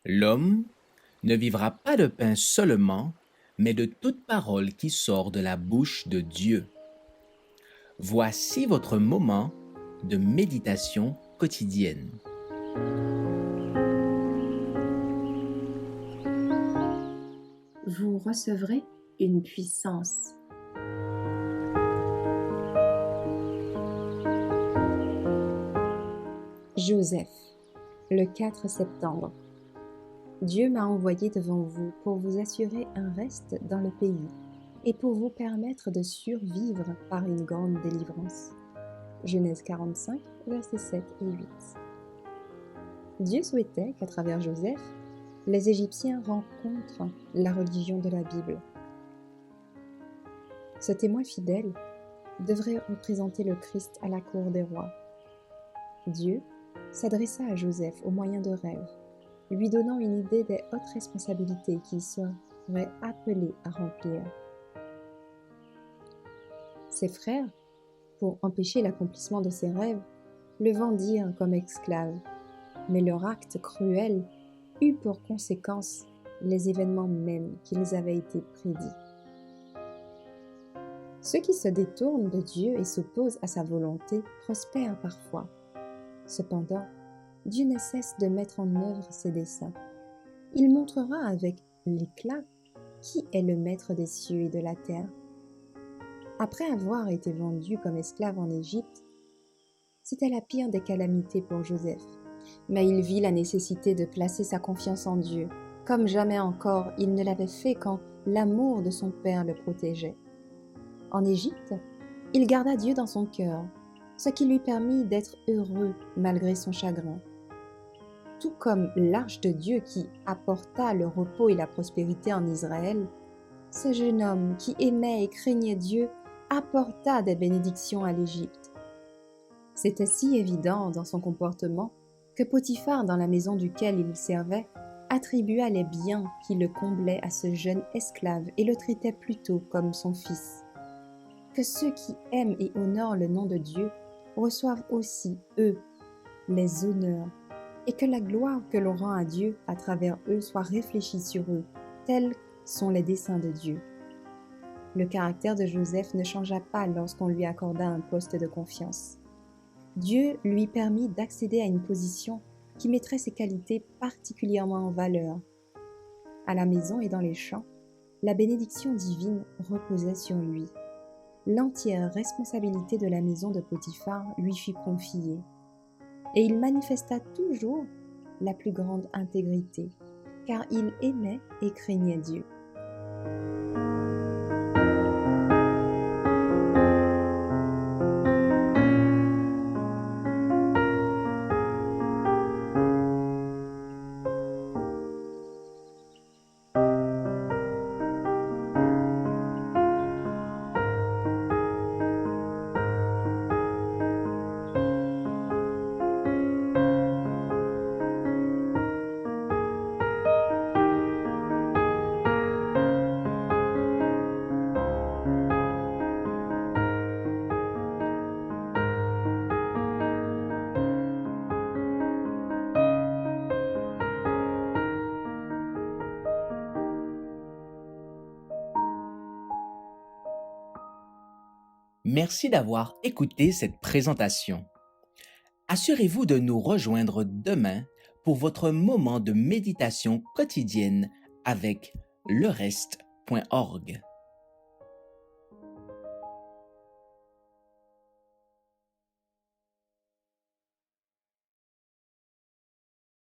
L'homme ne vivra pas de pain seulement, mais de toute parole qui sort de la bouche de Dieu. Voici votre moment de méditation quotidienne. Vous recevrez une puissance. Joseph, le 4 septembre. Dieu m'a envoyé devant vous pour vous assurer un reste dans le pays et pour vous permettre de survivre par une grande délivrance. Genèse 45, versets 7 et 8. Dieu souhaitait qu'à travers Joseph, les Égyptiens rencontrent la religion de la Bible. Ce témoin fidèle devrait représenter le Christ à la cour des rois. Dieu s'adressa à Joseph au moyen de rêves, lui donnant une idée des hautes responsabilités qu'il serait appelé à remplir. Ses frères, pour empêcher l'accomplissement de ses rêves, le vendirent comme esclave, mais leur acte cruel eut pour conséquence les événements mêmes qu'ils avaient été prédits. Ceux qui se détournent de Dieu et s'opposent à sa volonté prospèrent parfois. Cependant, Dieu ne cesse de mettre en œuvre ses desseins. Il montrera avec l'éclat qui est le maître des cieux et de la terre. Après avoir été vendu comme esclave en Égypte, c'était la pire des calamités pour Joseph. Mais il vit la nécessité de placer sa confiance en Dieu, comme jamais encore il ne l'avait fait quand l'amour de son père le protégeait. En Égypte, il garda Dieu dans son cœur, ce qui lui permit d'être heureux malgré son chagrin. Tout comme l'arche de Dieu qui apporta le repos et la prospérité en Israël, ce jeune homme qui aimait et craignait Dieu apporta des bénédictions à l'Égypte. C'était si évident dans son comportement que Potiphar, dans la maison duquel il servait, attribua les biens qui le comblaient à ce jeune esclave et le traitait plutôt comme son fils. Que ceux qui aiment et honorent le nom de Dieu reçoivent aussi, eux, les honneurs, et que la gloire que l'on rend à Dieu à travers eux soit réfléchie sur eux, tels sont les desseins de Dieu. Le caractère de Joseph ne changea pas lorsqu'on lui accorda un poste de confiance. Dieu lui permit d'accéder à une position qui mettrait ses qualités particulièrement en valeur. À la maison et dans les champs, la bénédiction divine reposait sur lui. L'entière responsabilité de la maison de Potiphar lui fut confiée, et il manifesta toujours la plus grande intégrité, car il aimait et craignait Dieu. Merci d'avoir écouté cette présentation. Assurez-vous de nous rejoindre demain pour votre moment de méditation quotidienne avec lereste.org.